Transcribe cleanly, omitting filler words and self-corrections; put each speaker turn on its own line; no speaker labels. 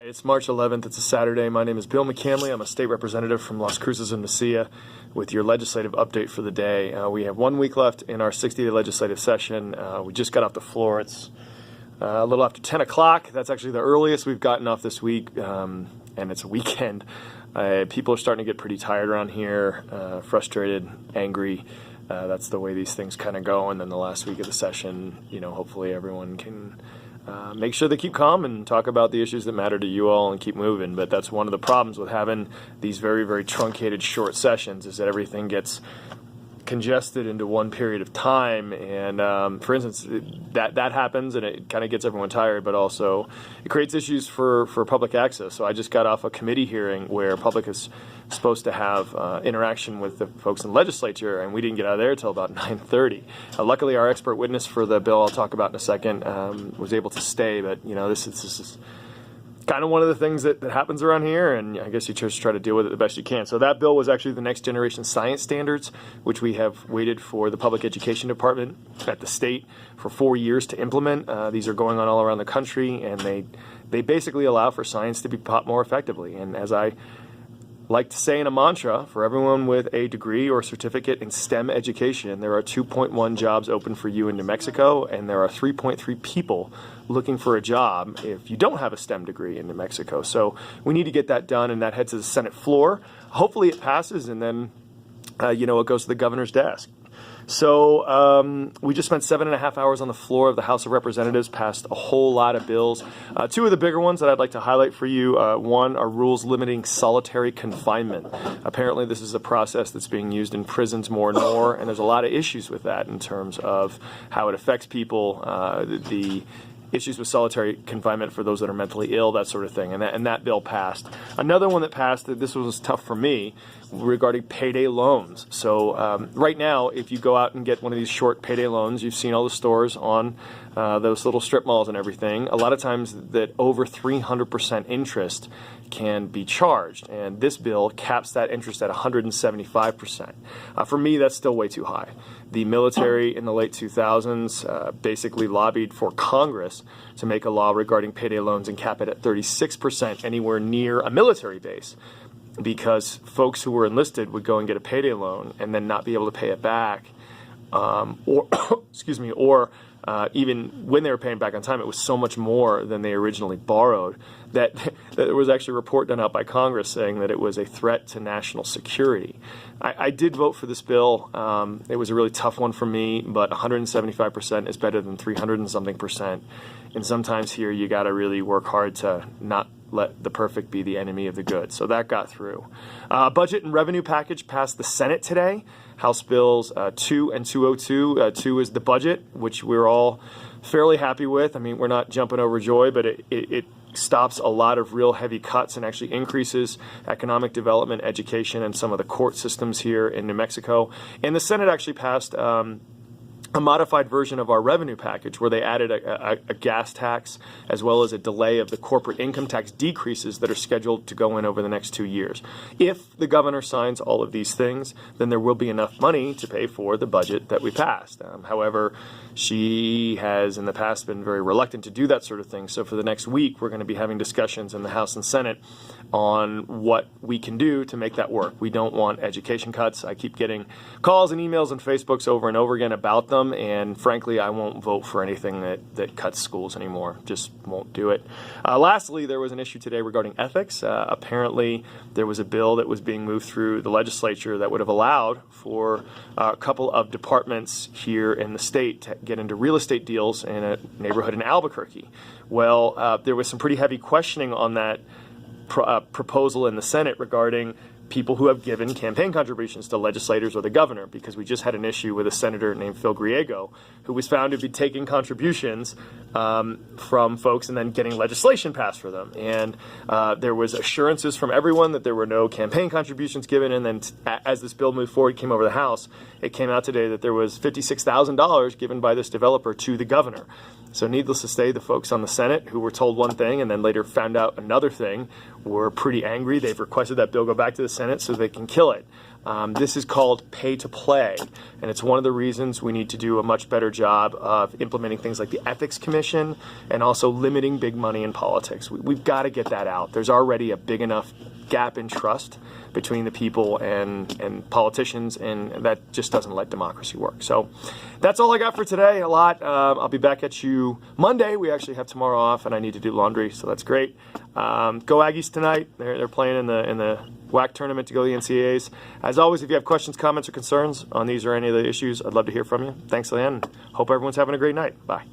It's March 11th. It's a Saturday. My name is Bill McCamley. I'm a state representative from Las Cruces and Mesilla with your legislative update for the day. We have 1 week left in our 60-day legislative session. We just got off the floor. It's a little after 10 o'clock. That's actually the earliest we've gotten off this week, and it's a weekend. People are starting to get pretty tired around here, frustrated, angry. That's the way these things kind of go. And then the last week of the session, hopefully everyone can make sure they keep calm and talk about the issues that matter to you all and keep moving. But that's one of the problems with having these very, very truncated short sessions, is that everything gets congested into one period of time. And for instance, that happens and it kind of gets everyone tired, but also it creates issues for public access. So I just got off a committee hearing where public is supposed to have interaction with the folks in the legislature, and we didn't get out of there until about 9:30. Luckily, our expert witness for the bill I'll talk about in a second was able to stay, but this is kind of one of the things that happens around here, and I guess you just try to deal with it the best you can. So that bill was actually the Next Generation Science Standards, which we have waited for the Public Education Department at the state for 4 years to implement. These are going on all around the country, and they basically allow for science to be taught more effectively. And as I like to say in a mantra, for everyone with a degree or certificate in STEM education, there are 2.1 jobs open for you in New Mexico, and there are 3.3 people looking for a job if you don't have a STEM degree in New Mexico. So we need to get that done, and that heads to the Senate floor. Hopefully it passes, and then it goes to the governor's desk. So we just spent 7.5 hours on the floor of the House of Representatives, passed a whole lot of bills. Two of the bigger ones that I'd like to highlight for you, one are rules limiting solitary confinement. Apparently this is a process that's being used in prisons more and more, and there's a lot of issues with that in terms of how it affects people, the issues with solitary confinement for those that are mentally ill, that sort of thing, and that bill passed. Another one that passed, this was tough for me, regarding payday loans. So right now, if you go out and get one of these short payday loans, you've seen all the stores on those little strip malls and everything. A lot of times that over 300% interest can be charged, and this bill caps that interest at 175%. For me, that's still way too high. The military in the late 2000s basically lobbied for Congress to make a law regarding payday loans and cap it at 36% anywhere near a military base, because folks who were enlisted would go and get a payday loan and then not be able to pay it back, or even when they were paying back on time, it was so much more than they originally borrowed that there was actually a report done out by Congress saying that it was a threat to national security. I did vote for this bill. It was a really tough one for me, but 175% is better than 300 and something percent. And sometimes here you got to really work hard to not let the perfect be the enemy of the good. So that got through. Budget and revenue package passed the Senate today. House Bills 2 and 202. 2 is the budget, which we're all fairly happy with. I mean, we're not jumping overjoyed, but it stops a lot of real heavy cuts and actually increases economic development, education, and some of the court systems here in New Mexico. And the Senate actually passed a modified version of our revenue package where they added a gas tax as well as a delay of the corporate income tax decreases that are scheduled to go in over the next 2 years. If the governor signs all of these things, then there will be enough money to pay for the budget that we passed. However, she has in the past been very reluctant to do that sort of thing. So for the next week, we're going to be having discussions in the House and Senate on what we can do to make that work. We don't want education cuts. I keep getting calls and emails and Facebooks over and over again about them. And frankly, I won't vote for anything that cuts schools anymore. Just won't do it. Lastly, there was an issue today regarding ethics. Apparently, there was a bill that was being moved through the legislature that would have allowed for a couple of departments here in the state to get into real estate deals in a neighborhood in Albuquerque. Well, there was some pretty heavy questioning on that proposal in the Senate regarding people who have given campaign contributions to legislators or the governor, because we just had an issue with a senator named Phil Griego who was found to be taking contributions from folks and then getting legislation passed for them. And there was assurances from everyone that there were no campaign contributions given, and then as this bill moved forward, came over the House, it came out today that there was $56,000 given by this developer to the governor. So needless to say, the folks on the Senate who were told one thing and then later found out another thing were pretty angry. They've requested that bill go back to the Senate so they can kill it. This is called pay to play, and it's one of the reasons we need to do a much better job of implementing things like the Ethics Commission and also limiting big money in politics. We've got to get that out. There's already a big enough gap in trust between the people and politicians, and that just doesn't let democracy work. So that's all I got for today. A lot. I'll be back at you Monday. We actually have tomorrow off, and I need to do laundry, so that's great. Go Aggies tonight. They're playing in the WAC tournament to go to the NCAAs. As always, if you have questions, comments, or concerns on these or any of the issues, I'd love to hear from you. Thanks, Leanne. Hope everyone's having a great night. Bye.